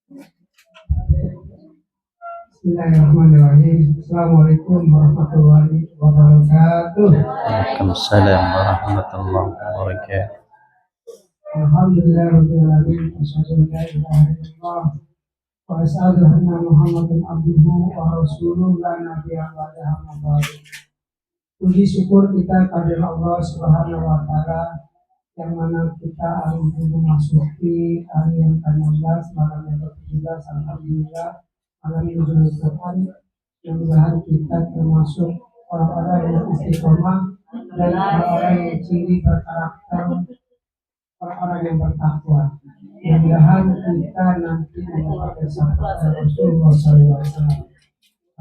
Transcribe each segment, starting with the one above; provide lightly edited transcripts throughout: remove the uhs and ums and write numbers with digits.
Bismillahirrahmanirrahim. Assalamualaikum warahmatullahi wabarakatuh. Waalaikumsalam warahmatullahi wabarakatuh. Alhamdulillahirabbil alamin. Asyhadu an la ilaha illallah wa asyhadu anna Muhammadan abduhu wa rasuluhu la nabiyya ba'dahu amma ba'du. Puji syukur kita kepada Allah Subhanahu wa taala yang mana kita hari ini memasuki hari yang ke-16 malam yang ke-17. Alhamdulillah malam ini Quran. Mudah-mudahan kita termasuk orang-orang yang istiqomah dan orang-orang yang ciri berkarakter, orang-orang yang bertakwa. Mudah-mudahan kita nanti mendapatkan syafaat Rasulullah SAW.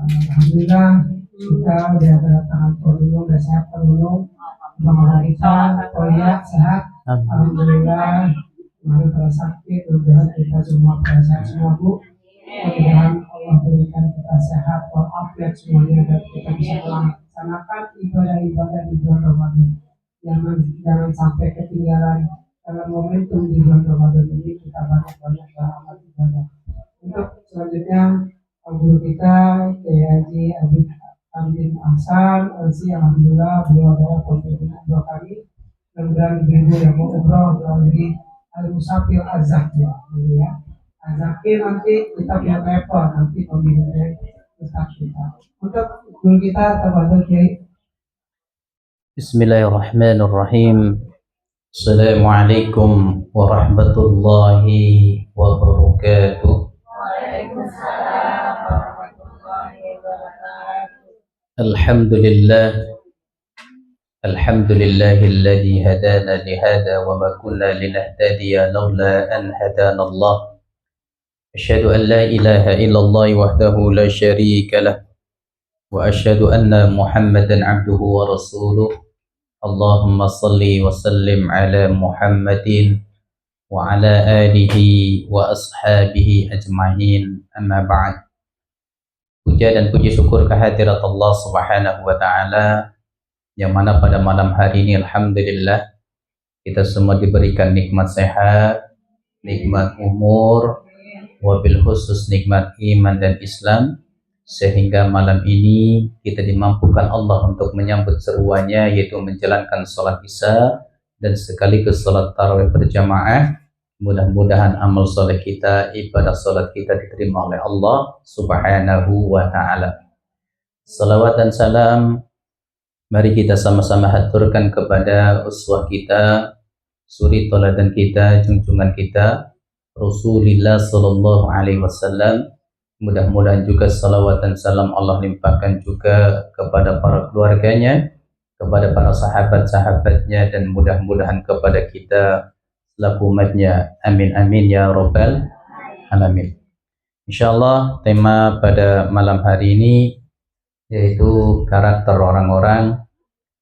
Alhamdulillah kita sudah kedatangan pengunjung dan sehat pengunjung. Bagaimana kita? Koyak sehat. Alhamdulillah. Kemarin pada sakit, mudah-mudahan kita semua pada sehat semua Bu. Mudah-mudahan Allah berikan kita sehat walafiat semuanya dan kita bisa melaksanakan ibadah-ibadah di bulan Ramadan. Jangan sampai ketinggalan dalam momentum di bulan Ramadan ini. Kita banyak-banyak beramal ibadah. Untuk selanjutnya guru kita Haji Abid Ahsan, alhamdulillah beliau adalah pemimpin umroh kami. Mudah-mudahan ibu yang mau umroh melalui Al-Musafir Az-Zakir, ya. Az-Zakir nanti kita punya level nanti pembinaan Ustaz kita. Untuk guru kita tafadhol Kiai. Bismillahirrahmanirrahim. Assalamualaikum warahmatullahi wabarakatuh. Waalaikumsalam warahmatullahi wabarakatuh. Alhamdulillahilladzi hadana lihada wa ma kunna linahtadiya laula an hadana Allah. Asyhadu an la ilaha illallah wahdahu la syarika lah wa asyhadu anna Muhammadan abduhu wa rasuluh. Allahumma salli wa sallim ala Muhammadin wa ala alihi wa ashabihi ajma'in, amma ba'd. Puja dan puji syukur kehadirat Allah Subhanahu wa ta'ala, yang mana pada malam hari ini alhamdulillah kita semua diberikan nikmat sehat, nikmat umur, wabil khusus nikmat iman dan Islam, sehingga malam ini kita dimampukan Allah untuk menyambut seruannya, yaitu menjalankan sholat isya dan sekaligus sholat tarawih berjamaah. Mudah-mudahan amal soleh kita, ibadah sholat kita diterima oleh Allah Subhanahu wa ta'ala. Salawat dan salam mari kita sama-sama haturkan kepada uswah kita, suri toladan kita, junjungan kita, Rasulullah Sallallahu Alaihi Wasallam. Mudah-mudahan juga salawat dan salam Allah limpahkan juga kepada para keluarganya, kepada para sahabat-sahabatnya, dan mudah-mudahan kepada kita selaku umatnya. Amin amin ya rabbal alamin. Insyaallah tema pada malam hari ini yaitu karakter orang-orang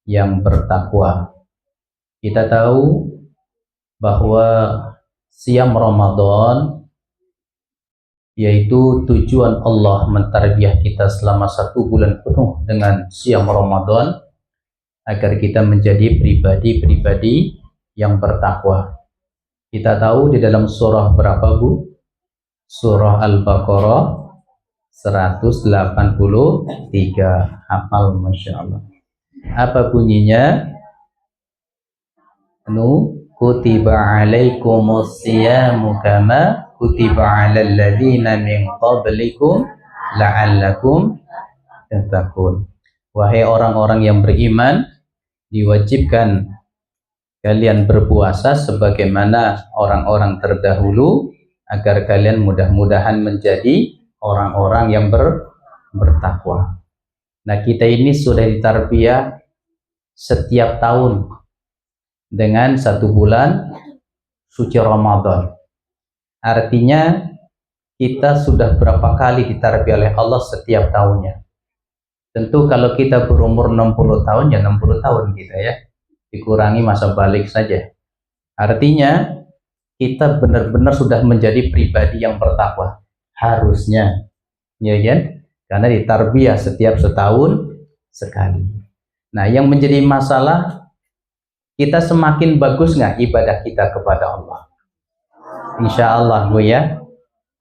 yang bertakwa. Kita tahu bahwa siam Ramadan yaitu tujuan Allah mentarbiyah kita selama 1 bulan penuh dengan siam Ramadan agar kita menjadi pribadi-pribadi yang bertakwa. Kita tahu di dalam surah berapa Bu? Surah Al-Baqarah 183. Hafal Masya Allah. Apa bunyinya? Kutiba alaikumus siyamu kama kutiba alal ladzina min qablikum la'allakum tattaqun. Wahai orang-orang yang beriman, diwajibkan kalian berpuasa sebagaimana orang-orang terdahulu agar kalian mudah-mudahan menjadi orang-orang yang bertakwa. Nah, kita ini sudah ditarbiyah setiap tahun dengan 1 bulan suci Ramadan. Artinya kita sudah berapa kali ditarbiyah oleh Allah setiap tahunnya. Tentu kalau kita berumur 60 tahun ya 60 tahun kita ya. Dikurangi masa balik saja. Artinya kita benar-benar sudah menjadi pribadi yang bertakwa. Harusnya. Ya kan? Karena ditarbiyah setiap setahun sekali. Nah, yang menjadi masalah, kita semakin bagus nggak ibadah kita kepada Allah? Insya Allah Bu ya.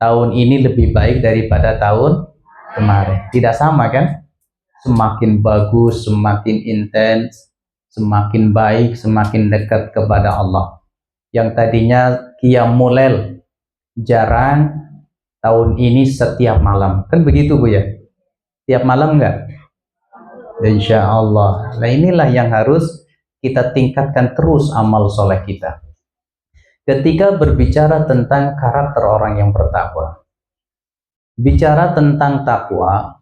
tahun ini lebih baik daripada tahun kemarin. Tidak sama kan? Semakin bagus, semakin intens, semakin baik, semakin dekat kepada Allah. Yang tadinya qiyamul lail jarang, tahun ini setiap malam. Kan begitu Bu ya? Tiap malam enggak? Insya Allah. Nah inilah yang harus kita tingkatkan terus amal soleh kita. Ketika berbicara tentang karakter orang yang bertakwa, bicara tentang takwa,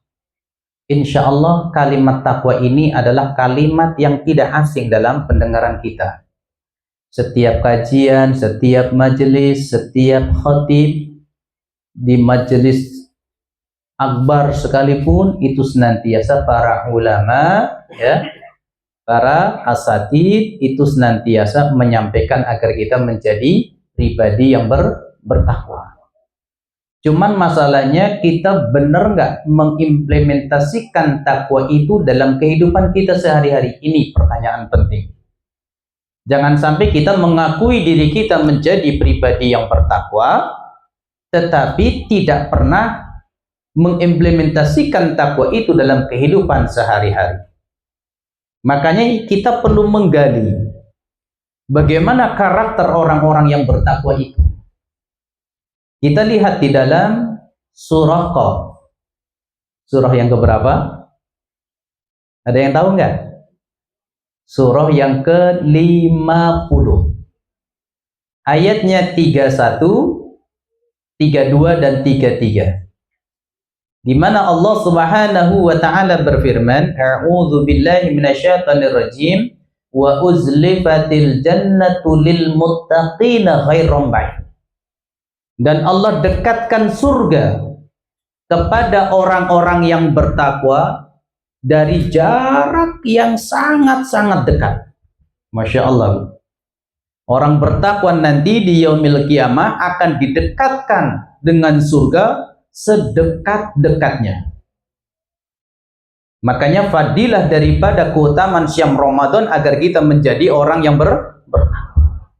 insya Allah kalimat takwa ini adalah kalimat yang tidak asing dalam pendengaran kita. Setiap kajian, setiap majelis, setiap khatib di majelis akbar sekalipun, itu senantiasa para ulama, ya, para asatid itu senantiasa menyampaikan agar kita menjadi pribadi yang bertakwa. Cuman masalahnya kita benar nggak mengimplementasikan takwa itu dalam kehidupan kita sehari-hari? Ini pertanyaan penting. Jangan sampai kita mengakui diri kita menjadi pribadi yang bertakwa, tetapi tidak pernah mengimplementasikan takwa itu dalam kehidupan sehari-hari. Makanya kita perlu menggali bagaimana karakter orang-orang yang bertakwa itu. Kita lihat di dalam surah Qaf. Surah yang keberapa? Ada yang tahu nggak? Surah yang ke-50. Ayatnya 31, 32 dan 33. Di mana Allah Subhanahu wa taala berfirman, "A'udzu billahi minasyaitonir rajim wa uzlifatil jannatu lil muttaqina ghairum ba'id." Dan Allah dekatkan surga kepada orang-orang yang bertakwa dari jarak yang sangat-sangat dekat. Masya Allah. Orang bertakwa nanti di yaumil qiyamah akan didekatkan dengan surga sedekat-dekatnya. Makanya fadilah daripada keutamaan Syam Ramadan agar kita menjadi orang yang bertakwa.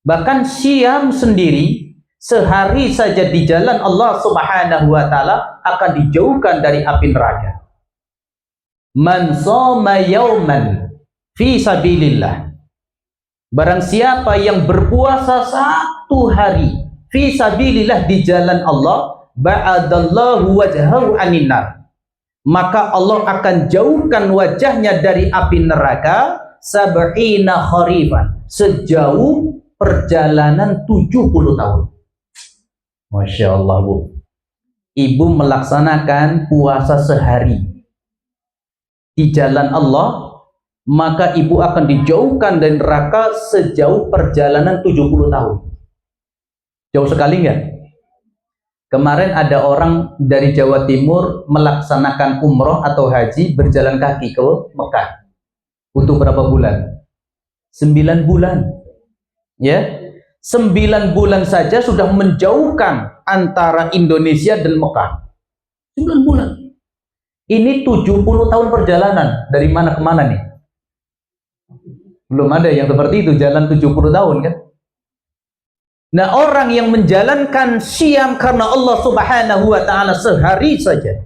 Bahkan Syam sendiri sehari saja di jalan Allah Subhanahu wa taala akan dijauhkan dari api neraka. Man shoma yauman fi sabilillah. Barang siapa yang berpuasa satu hari fi sabilillah di jalan Allah, ba'adallahu wajhahu anin nar, maka Allah akan jauhkan wajahnya dari api neraka sab'ina kharifan, sejauh perjalanan 70 tahun. Masya Allah Bu. Ibu melaksanakan puasa sehari di jalan Allah, maka ibu akan dijauhkan dari neraka sejauh perjalanan 70 tahun. Jauh sekali nggak? Kemarin ada orang dari Jawa Timur melaksanakan umroh atau haji berjalan kaki ke Mekah. Butuh berapa bulan? 9 bulan. Ya, 9 bulan saja sudah menjauhkan antara Indonesia dan Mekah. 9 bulan. Ini 70 tahun perjalanan. Dari mana ke mana nih? Belum ada yang seperti itu, jalan 70 tahun kan? Nah, orang yang menjalankan Syam karena Allah Subhanahu wa taala sehari saja,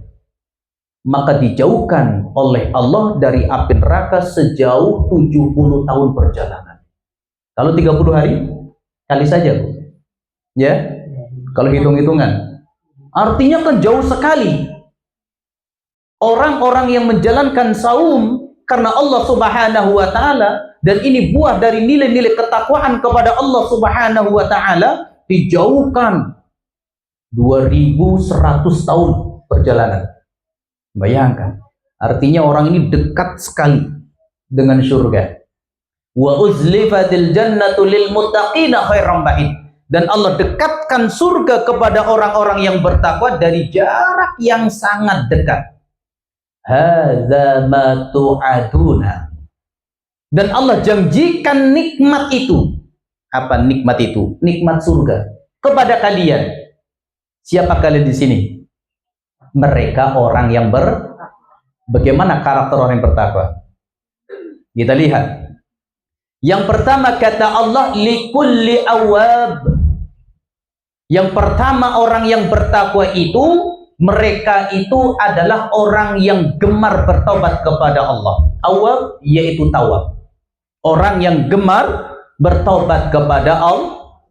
maka dijauhkan oleh Allah dari api neraka sejauh 70 tahun perjalanan. Kalau 30 hari kali saja, Bu. Ya. Kalau hitung-hitungan. Artinya kan jauh sekali. Orang-orang yang menjalankan saum karena Allah Subhanahu wa taala, dan ini buah dari nilai-nilai ketakwaan kepada Allah Subhanahu wa taala, dijauhkan 2100 tahun perjalanan. Bayangkan, artinya orang ini dekat sekali dengan surga. Wa uzlifatil jannatu lil muttaqina khairam ba'id. Dan Allah dekatkan surga kepada orang-orang yang bertakwa dari jarak yang sangat dekat. Hadza ma tu'aduna. Dan Allah janjikan nikmat itu. Apa nikmat itu? Nikmat surga kepada kalian. Siapa kalian di sini? Mereka orang yang bagaimana karakter orang yang bertakwa? Kita lihat. Yang pertama kata Allah, likulli awab. Yang pertama, orang yang bertakwa itu, mereka itu adalah orang yang gemar bertobat kepada Allah. Awwab yaitu tawab. Orang yang gemar bertobat kepada Allah.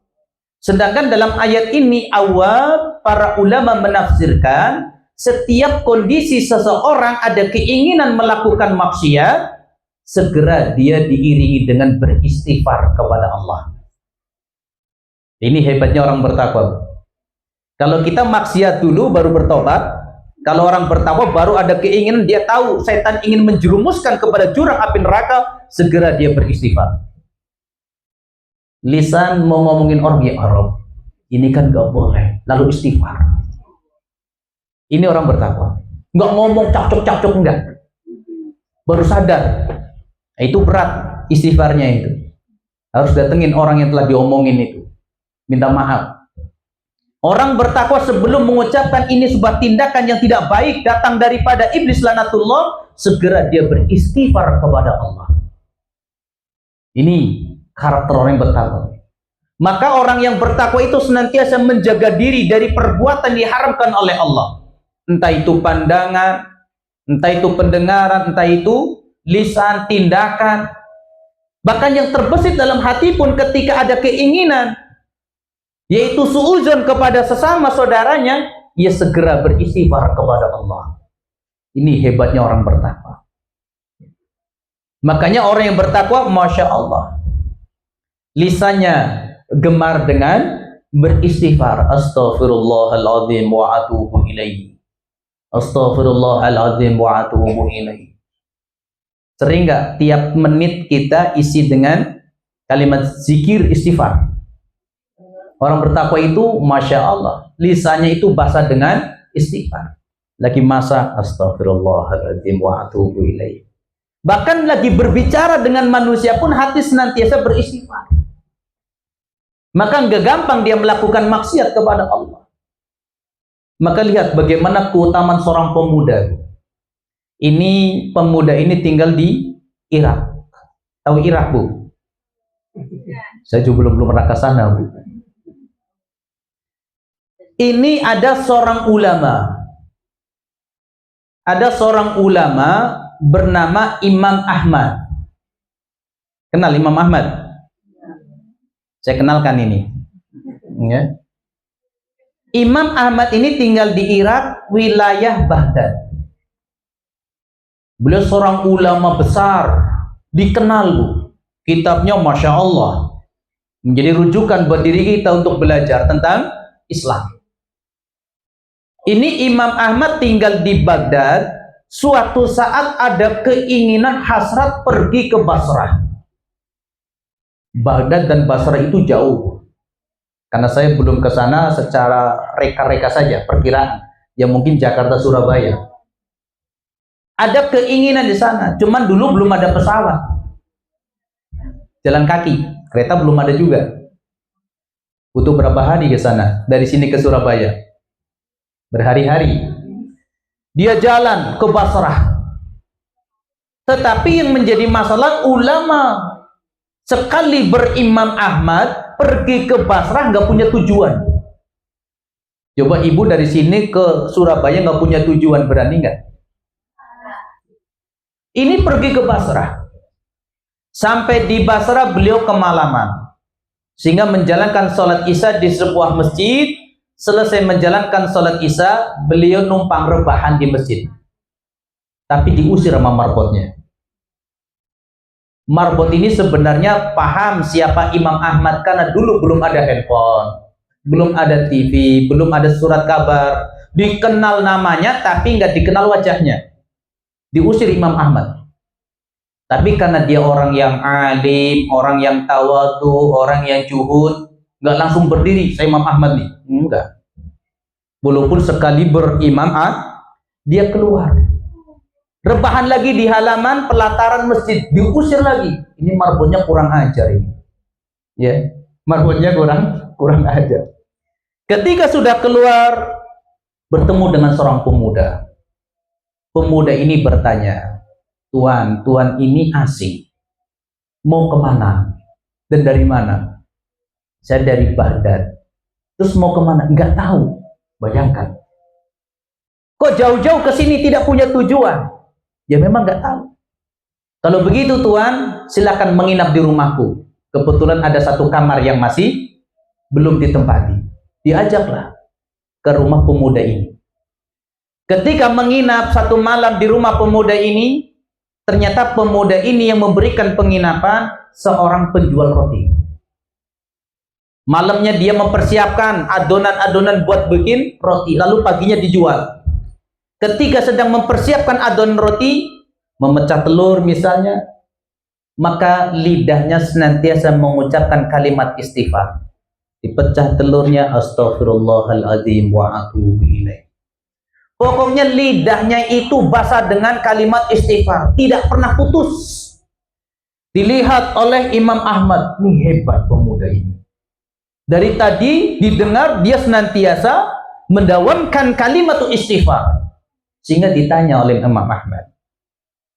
Sedangkan dalam ayat ini awwab, para ulama menafsirkan setiap kondisi seseorang ada keinginan melakukan maksiat, segera dia diiringi dengan beristighfar kepada Allah. Ini hebatnya orang bertakwa. Kalau kita maksiat dulu baru bertobat, kalau orang bertakwa baru ada keinginan, dia tahu setan ingin menjerumuskan kepada jurang api neraka, segera dia beristighfar. Lisan mau ngomongin orang, ya Arab, ini kan gak boleh, lalu istighfar. Ini orang bertakwa. Nggak ngomong cakcok-cakcok, enggak. Baru sadar. Itu berat istighfarnya itu. Harus datengin orang yang telah diomongin itu. Minta maaf. Orang bertakwa sebelum mengucapkan ini sebuah tindakan yang tidak baik datang daripada iblis laknatullah, segera dia beristighfar kepada Allah. Ini karakter orang yang bertakwa. Maka orang yang bertakwa itu senantiasa menjaga diri dari perbuatan yang diharamkan oleh Allah. Entah itu pandangan, entah itu pendengaran, entah itu lisan, tindakan. Bahkan yang terbesit dalam hati pun ketika ada keinginan, yaitu suudzon kepada sesama saudaranya, ia segera beristighfar kepada Allah. Ini hebatnya orang bertakwa. Makanya orang yang bertakwa, Masya Allah, lisannya gemar dengan beristighfar. Astaghfirullahaladzim wa atubu ilaihi. Astaghfirullahaladzim wa atubu ilaihi. Sering nggak tiap menit kita isi dengan kalimat zikir istighfar? Orang bertakwa itu, Masya Allah, lisannya itu basah dengan istighfar. Lagi masak, astaghfirullahaladzim wa atubu ilaihi. Bahkan lagi berbicara dengan manusia pun hati senantiasa beristighfar. Maka nggak gampang dia melakukan maksiat kepada Allah. Maka lihat bagaimana keutamaan seorang pemuda. Ini pemuda ini tinggal di Irak. Tahu Irak, Bu? Saya juga belum pernah ke sana, Bu. Ini ada seorang ulama. Ada seorang ulama bernama Imam Ahmad. Kenal Imam Ahmad? Saya kenalkan ini. Ya. Imam Ahmad ini tinggal di Irak, wilayah Baghdad. Beliau seorang ulama besar, dikenal, Bu. Kitabnya Masya Allah, menjadi rujukan buat diri kita untuk belajar tentang Islam. Ini Imam Ahmad tinggal di Baghdad. Suatu saat ada keinginan hasrat pergi ke Basrah. Baghdad dan Basrah itu jauh. Karena saya belum ke sana, secara reka-reka saja perkiraan. Ya mungkin Jakarta Surabaya. Ada keinginan di sana, cuman dulu belum ada pesawat. Jalan kaki, kereta belum ada juga. Butuh berapa hari ke sana dari sini ke Surabaya? Berhari-hari. Dia jalan ke Basrah. Tetapi yang menjadi masalah, ulama sekali berimam Ahmad pergi ke Basrah nggak punya tujuan. Coba ibu dari sini ke Surabaya nggak punya tujuan, berani nggak? Ini pergi ke Basrah. Sampai di Basrah beliau kemalaman, sehingga menjalankan sholat isya di sebuah masjid. Selesai menjalankan sholat isya, beliau numpang rebahan di masjid. Tapi diusir sama marbotnya. Marbot ini sebenarnya paham siapa Imam Ahmad, karena dulu belum ada handphone, belum ada TV, belum ada surat kabar. Dikenal namanya tapi nggak dikenal wajahnya. Diusir Imam Ahmad. Tapi karena dia orang yang alim, orang yang tawadu, orang yang juhud, nggak langsung berdiri, saya Imam Ahmad nih. Enggak. Walaupun sekali berimam, dia keluar. Rebahan lagi di halaman pelataran masjid, diusir lagi. Ini marbotnya kurang ajar ini. Ya, marbotnya kurang ajar. Ketika sudah keluar, bertemu dengan seorang pemuda. Pemuda ini bertanya, Tuan ini asing. Mau kemana? Dan dari mana? Saya dari Baghdad. Terus mau kemana? Nggak tahu. Bayangkan. Kok jauh-jauh ke sini tidak punya tujuan? Ya memang nggak tahu. Kalau begitu Tuhan, silakan menginap di rumahku. Kebetulan ada satu kamar yang masih belum ditempati. Diajaklah ke rumah pemuda ini. Ketika menginap satu malam di rumah pemuda ini, ternyata pemuda ini yang memberikan penginapan seorang penjual roti. Malamnya dia mempersiapkan adonan-adonan buat bikin roti, lalu paginya dijual. Ketika sedang mempersiapkan adonan roti, memecah telur misalnya, maka lidahnya senantiasa mengucapkan kalimat istighfar. Dipecah telurnya, astaghfirullahaladzim wa atubu ilaih. Pokoknya lidahnya itu basah dengan kalimat istighfar, tidak pernah putus. Dilihat oleh Imam Ahmad, ini hebat pemuda ini. Dari tadi didengar dia senantiasa mendawamkan kalimat istighfar. Sehingga ditanya oleh Imam Ahmad,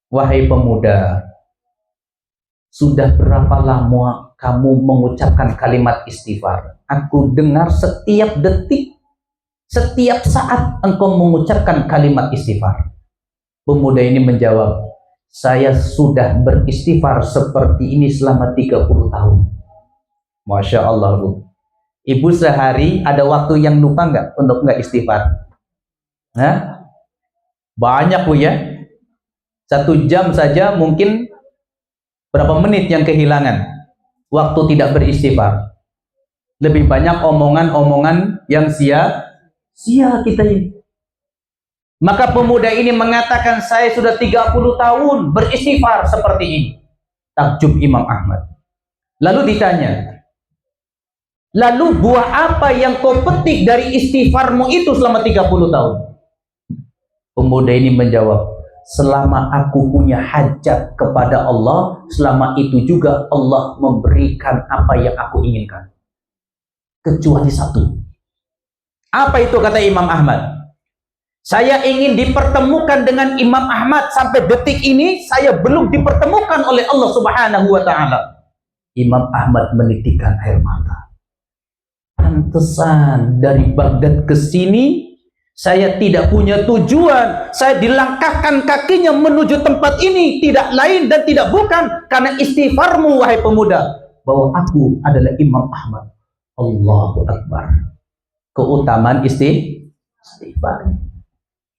wahai pemuda, sudah berapa lama kamu mengucapkan kalimat istighfar? Aku dengar setiap detik, setiap saat engkau mengucapkan kalimat istighfar. Pemuda ini menjawab, saya sudah beristighfar seperti ini selama 30 tahun. Masya Allah, Bu. Ibu sehari ada waktu yang lupa nggak untuk nggak istighfar? Hah? Banyak, Bu ya. 1 jam saja mungkin berapa menit yang kehilangan waktu tidak beristighfar. Lebih banyak omongan-omongan yang sia-sia kita ini. Maka pemuda ini mengatakan, saya sudah 30 tahun beristighfar seperti ini. Takjub Imam Ahmad. Lalu ditanya, lalu buah apa yang kau petik dari istighfarmu itu selama 30 tahun? Pemuda ini menjawab, selama aku punya hajat kepada Allah, selama itu juga Allah memberikan apa yang aku inginkan. Kecuali satu. Apa itu kata Imam Ahmad? Saya ingin dipertemukan dengan Imam Ahmad, sampai detik ini saya belum dipertemukan oleh Allah Subhanahu wa Ta'ala. Imam Ahmad menitikkan air mata. Pantesan dari Baghdad ke sini saya tidak punya tujuan. Saya dilangkahkan kakinya menuju tempat ini tidak lain dan tidak bukan karena istighfarmu wahai pemuda, bahwa aku adalah Imam Ahmad. Allahu Akbar. Keutamaan istighfar.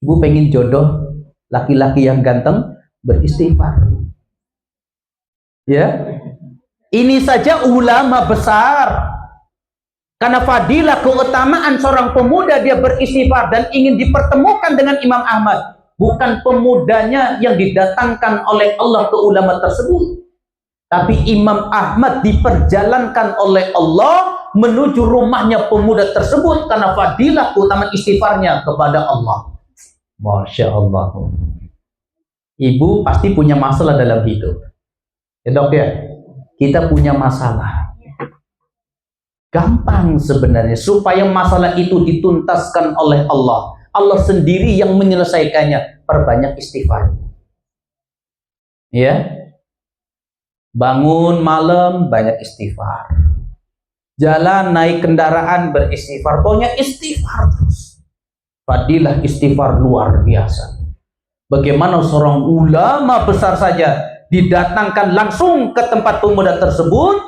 Ibu pengen jodoh laki-laki yang ganteng, beristighfar. Ya. Ini saja ulama besar. Karena fadilah keutamaan seorang pemuda dia beristighfar dan ingin dipertemukan dengan Imam Ahmad. Bukan pemudanya yang didatangkan oleh Allah ke ulama tersebut. Tapi Imam Ahmad diperjalankan oleh Allah menuju rumahnya pemuda tersebut karena fadilah keutamaan istighfarnya kepada Allah. Masya Allah. Ibu pasti punya masalah dalam hidup. Ya dok ya, kita punya masalah. Gampang sebenarnya supaya masalah itu dituntaskan oleh Allah. Allah sendiri yang menyelesaikannya. Perbanyak istighfar. Ya. Bangun malam banyak istighfar. Jalan naik kendaraan beristighfar. Pokoknya istighfar terus. Fadilah istighfar luar biasa. Bagaimana seorang ulama besar saja didatangkan langsung ke tempat pemuda tersebut.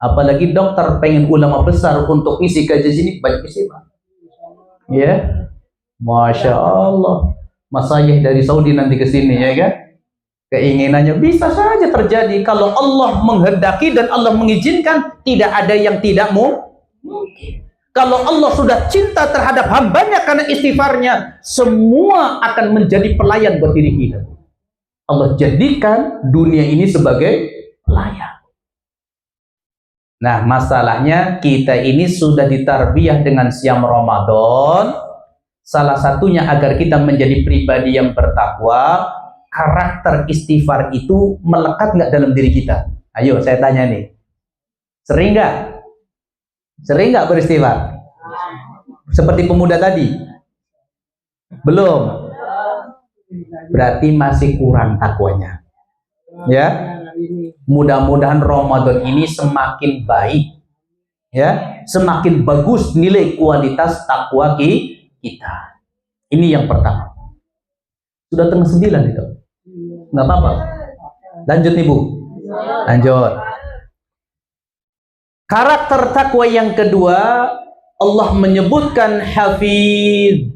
Apalagi dokter pengen ulama besar untuk isi kajian sini banyak istighfar. Ya, masya Allah. Mas Ayah dari Saudi nanti ke sini ya kan? Keinginannya bisa saja terjadi kalau Allah menghendaki dan Allah mengizinkan. Tidak ada yang tidak mungkin. Kalau Allah sudah cinta terhadap hambanya karena istighfarnya, semua akan menjadi pelayan buat diri kita. Allah jadikan dunia ini sebagai pelayan. Nah, masalahnya kita ini sudah ditarbiyah dengan siam Ramadan. Salah satunya agar kita menjadi pribadi yang bertakwa, karakter istighfar itu melekat nggak dalam diri kita? Ayo, saya tanya nih. Sering nggak? Sering nggak beristighfar? Seperti pemuda tadi? Belum. Berarti masih kurang takwanya. Ya. Mudah-mudahan Ramadan ini semakin baik, ya, semakin bagus nilai kualitas takwa kita. Ini yang pertama. Sudah tengah 9 itu. Nggak apa-apa. Lanjut nih Bu. Lanjut. Karakter takwa yang kedua, Allah menyebutkan hafiz,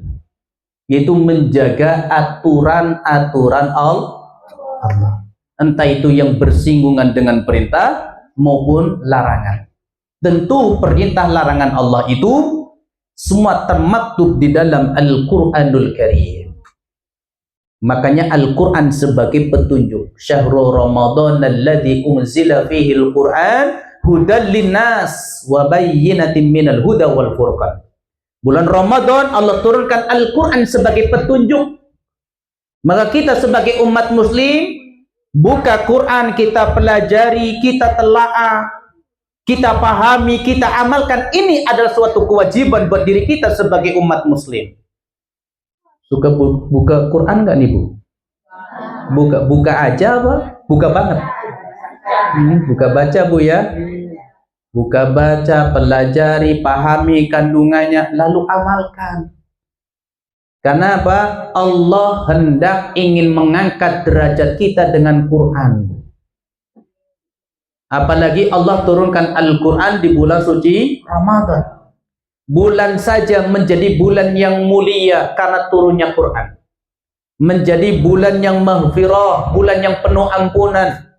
yaitu menjaga aturan-aturan Allah. Entah itu yang bersinggungan dengan perintah maupun larangan. Tentu perintah larangan Allah itu semua termaktub di dalam Al-Quranul Karim. Makanya Al-Quran sebagai petunjuk. Syahrul Ramadan alladzi unzila fihi al-Quran hudan linnas wa bayyinatin minal huda wal furqan. Bulan Ramadan Allah turunkan Al-Quran sebagai petunjuk. Maka kita sebagai umat muslim buka Quran, kita pelajari, kita telaah, kita pahami, kita amalkan. Ini adalah suatu kewajiban buat diri kita sebagai umat muslim. Suka buka Quran nggak nih Bu? Buka aja apa? Buka banget. Buka baca Bu ya. Buka baca, pelajari, pahami kandungannya, lalu amalkan. Karena apa? Allah hendak ingin mengangkat derajat kita dengan Quran. Apalagi Allah turunkan Al-Quran di bulan suci Ramadan. Bulan saja menjadi bulan yang mulia karena turunnya Quran. Menjadi bulan yang maghfirah, bulan yang penuh ampunan.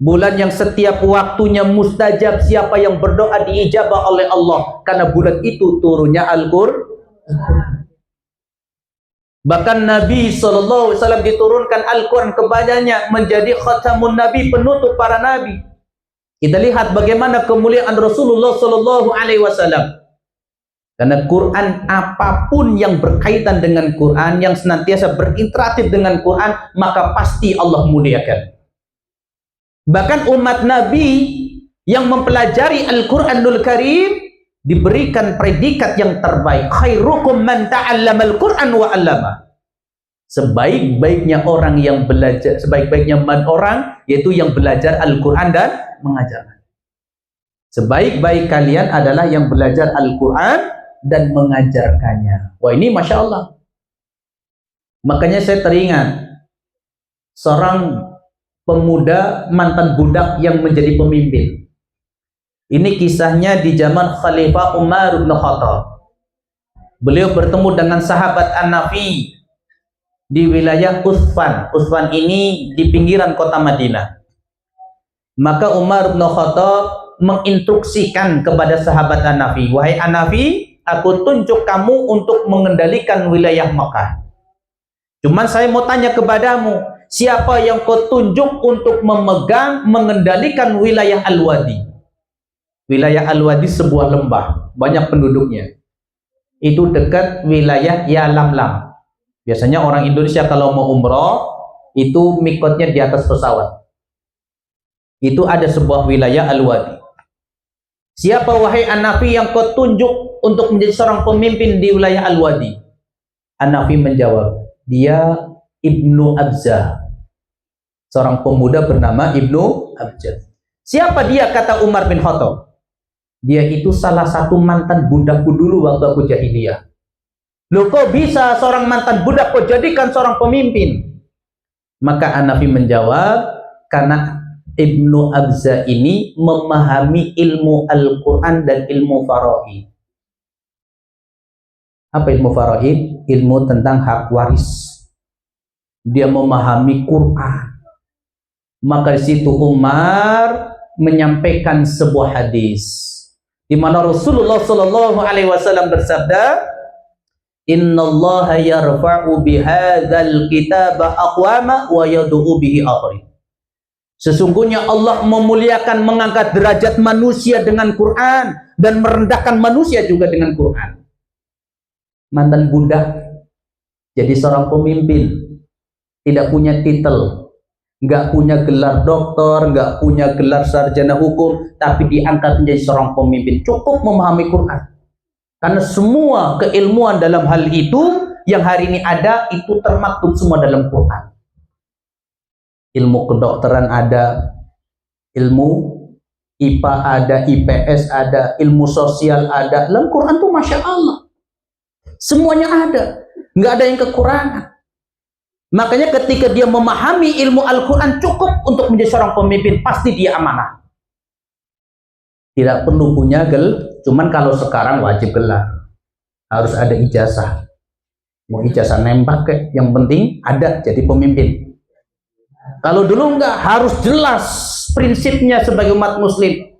Bulan yang setiap waktunya mustajab, siapa yang berdoa diijabah oleh Allah. Karena bulan itu turunnya Al-Quran. Bahkan Nabi SAW diturunkan Al-Quran kepadanya menjadi khatamun Nabi, penutup para Nabi. Kita lihat bagaimana kemuliaan Rasulullah SAW. Karena Quran, apapun yang berkaitan dengan Quran, yang senantiasa berinteraktif dengan Quran, maka pasti Allah muliakan. Bahkan umat Nabi yang mempelajari Al-Quranul Karim diberikan predikat yang terbaik. Khairukum man ta'allamal Quran wa 'allama. Sebaik-baiknya orang yang belajar, sebaik-baiknya orang yaitu yang belajar Al-Quran dan mengajarkan. Sebaik-baik kalian adalah yang belajar Al-Quran dan mengajarkannya. Wah, ini Masya Allah. Makanya saya teringat seorang pemuda mantan budak yang menjadi pemimpin. Ini kisahnya di zaman Khalifah Umar bin Khattab. Beliau bertemu dengan sahabat An-Nafi di wilayah Utsman. Utsman ini di pinggiran kota Madinah. Maka Umar bin Khattab menginstruksikan kepada sahabat An-Nafi, wahai An-Nafi, aku tunjuk kamu untuk mengendalikan wilayah Makkah. Cuman saya mau tanya kepadamu, siapa yang kau tunjuk untuk memegang, mengendalikan wilayah Al-Wadi? Wilayah Al-Wadi sebuah lembah, banyak penduduknya. Itu dekat wilayah Yalamlam. Biasanya orang Indonesia kalau mau umroh, itu mikotnya di atas pesawat. Itu ada sebuah wilayah Al-Wadi. Siapa wahai An-Nafi yang kau tunjuk untuk menjadi seorang pemimpin di wilayah Al-Wadi? An-Nafi menjawab, dia Ibnu Abzah. Seorang pemuda bernama Ibnu Abzah. Siapa dia? Kata Umar bin Khattab. Dia itu salah satu mantan budakku dulu waktu aku jahiliyah. Loh, kok bisa seorang mantan budak kok jadikan seorang pemimpin? Maka An-Nafi menjawab, karena Ibnu Abzah ini memahami ilmu Al-Quran dan ilmu faraid. Apa ilmu faraid? Ilmu tentang hak waris. Dia memahami Quran. Maka di situ Umar menyampaikan sebuah hadis di mana Rasulullah SAW bersabda, Innallaha yarfa'u bihadzal kitaba aqwama wa yad'u bihi akharin. Sesungguhnya Allah memuliakan, mengangkat derajat manusia dengan Quran dan merendahkan manusia juga dengan Quran. Mantan budak jadi seorang pemimpin, tidak punya titel, nggak punya gelar doktor, nggak punya gelar sarjana hukum, tapi diangkat menjadi seorang pemimpin. Cukup memahami Quran. Karena semua keilmuan dalam hal itu yang hari ini ada, itu termaktub semua dalam Quran. Ilmu kedokteran ada, ilmu IPA ada, IPS ada, ilmu sosial ada. Dalam Quran tuh Masya Allah. Semuanya ada. Nggak ada yang kekurangan. Makanya ketika dia memahami ilmu Al-Quran cukup untuk menjadi seorang pemimpin, pasti dia amanah. Tidak perlu punya cuman kalau sekarang wajib gelar. Harus ada ijazah. Mau ijazah nembak kayak, yang penting ada jadi pemimpin. Kalau dulu enggak, harus jelas prinsipnya sebagai umat muslim.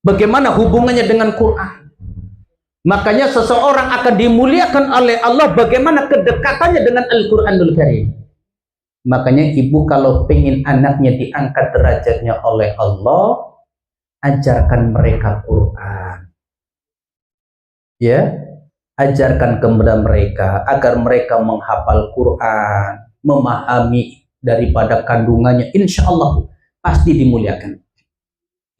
Bagaimana hubungannya dengan Quran. Makanya seseorang akan dimuliakan oleh Allah bagaimana kedekatannya dengan Al-Quranul Karim. Makanya ibu kalau pengen anaknya diangkat derajatnya oleh Allah, ajarkan mereka Quran. Ya, ajarkan kepada mereka agar mereka menghafal Quran, memahami daripada kandungannya. Insya Allah pasti dimuliakan.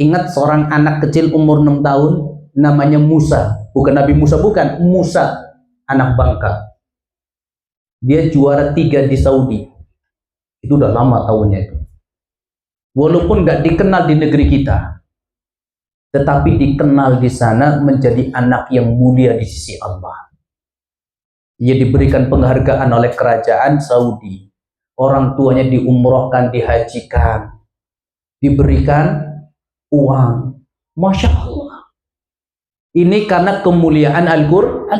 Ingat seorang anak kecil umur 6 tahun namanya Musa, bukan Nabi Musa, bukan Musa, anak bangka. Dia juara 3 di Saudi. Itu udah lama tahunnya itu. Walaupun nggak dikenal di negeri kita, tetapi dikenal di sana menjadi anak yang mulia di sisi Allah. Ia diberikan penghargaan oleh kerajaan Saudi. Orang tuanya diumrohkan, dihajikan, diberikan uang. Masya Allah. Ini karena kemuliaan Al-Quran.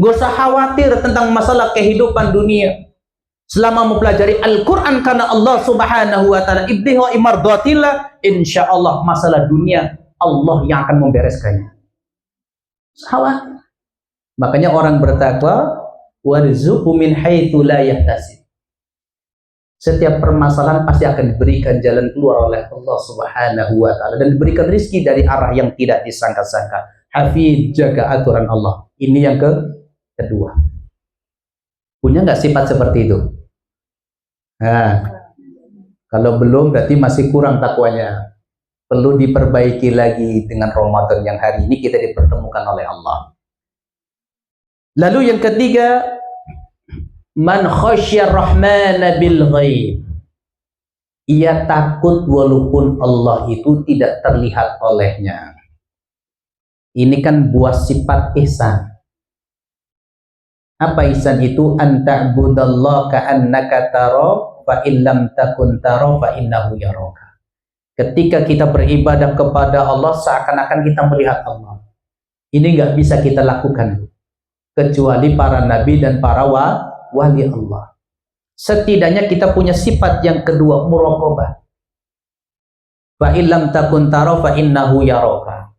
Gak usah khawatir tentang masalah kehidupan dunia. Selama mempelajari Al-Quran karena Allah Subhanahu wa ta'ala ibtighai mardatillah, insya Allah masalah dunia Allah yang akan membereskannya. Khawatir. Makanya orang bertakwa, warzuqhu min haitsu la yahtasib. Setiap permasalahan pasti akan diberikan jalan keluar oleh Allah Subhanahu wa ta'ala dan diberikan rezeki dari arah yang tidak disangka-sangka. Hafidh, jaga aturan Allah. Ini yang kedua. Punya nggak sifat seperti itu? Nah, kalau belum berarti masih kurang takwanya. Perlu diperbaiki lagi dengan Ramadan yang hari ini kita dipertemukan oleh Allah. Lalu yang ketiga, man khasyar rahmana bil ghaib. Ia takut walaupun Allah itu tidak terlihat olehnya. Ini kan buah sifat ihsan. Apa ihsan itu? An ta'budallaha ka'annaka tara fa in lam takun tara fa innahu yaraka. Ketika kita beribadah kepada Allah seakan-akan kita melihat Allah. Ini nggak bisa kita lakukan kecuali para nabi dan para wali Allah. Setidaknya kita punya sifat yang kedua, muraqabah. Fa illam takun tara fa innahu yaraka.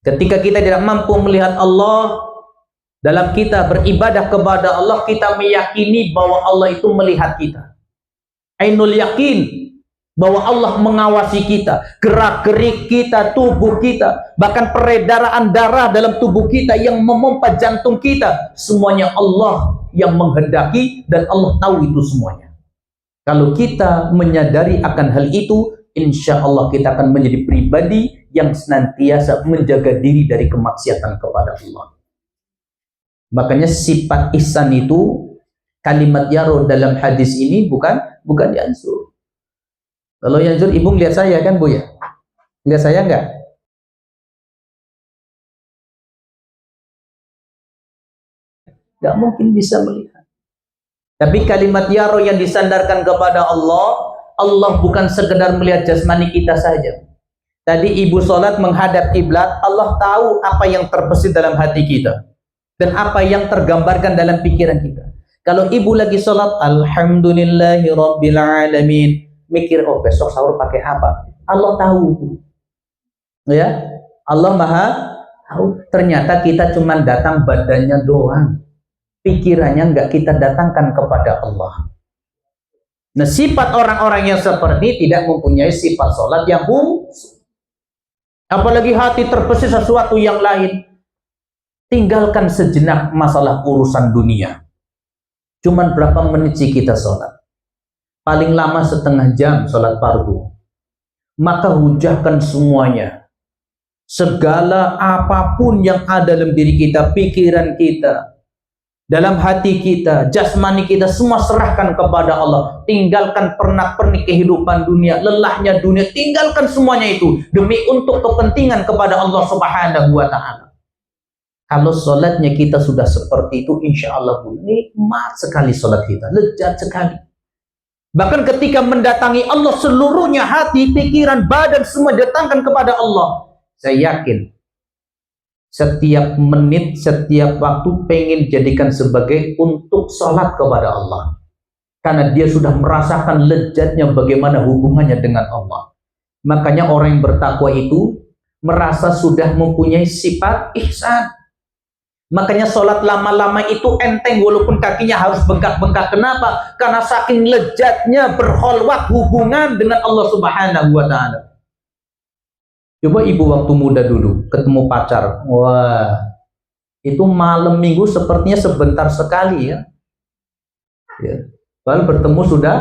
Ketika kita tidak mampu melihat Allah, dalam kita beribadah kepada Allah, kita meyakini bahwa Allah itu melihat kita. Ainul yakin bahwa Allah mengawasi kita, gerak-gerik kita, tubuh kita, bahkan peredaran darah dalam tubuh kita yang memompa jantung kita, semuanya Allah yang menghendaki dan Allah tahu itu semuanya. Kalau kita menyadari akan hal itu, insya Allah kita akan menjadi pribadi yang senantiasa menjaga diri dari kemaksiatan kepada Allah. Makanya sifat ihsan itu, kalimat yaro dalam hadis ini bukan yansur. Kalau yansur, ibu lihat saya kan Bu ya? Lihat saya enggak? Enggak mungkin bisa melihat. Tapi kalimat yaro yang disandarkan kepada Allah, Allah bukan sekedar melihat jasmani kita saja. Tadi ibu sholat menghadap kiblat, Allah tahu apa yang terbesit dalam hati kita dan apa yang tergambarkan dalam pikiran kita. Kalau ibu lagi sholat, alhamdulillahi rabbil alamin, mikir, oh besok sahur pakai apa? Allah tahu. Ya, Allah maha tahu. Ternyata kita cuma datang badannya doang. Pikirannya enggak kita datangkan kepada Allah. Nah, sifat orang-orang yang seperti tidak mempunyai sifat sholat yang apalagi hati terbesit sesuatu yang lain. Tinggalkan sejenak masalah urusan dunia. Cuman berapa menit sih kita sholat? Paling lama setengah jam sholat fardu. Maka hujahkan semuanya. Segala apapun yang ada dalam diri kita, pikiran kita, dalam hati kita, jasmani kita semua serahkan kepada Allah. Tinggalkan pernak-pernik kehidupan dunia, lelahnya dunia, tinggalkan semuanya itu demi untuk kepentingan kepada Allah Subhanahu wa taala. Kalau sholatnya kita sudah seperti itu, insya Allah nikmat sekali sholat kita, lezat sekali. Bahkan ketika mendatangi Allah, seluruhnya hati, pikiran, badan semua datangkan kepada Allah. Saya yakin setiap menit, setiap waktu pengen jadikan sebagai untuk sholat kepada Allah. Karena dia sudah merasakan lezatnya bagaimana hubungannya dengan Allah. Makanya orang yang bertakwa itu merasa sudah mempunyai sifat ihsan. Makanya sholat lama-lama itu enteng walaupun kakinya harus bengkak-bengkak. Kenapa? Karena saking lezatnya berkholwat hubungan dengan Allah Subhanahu wa taala. Coba ibu waktu muda dulu ketemu pacar. Wah, itu malam minggu sepertinya sebentar sekali ya. Lalu bertemu sudah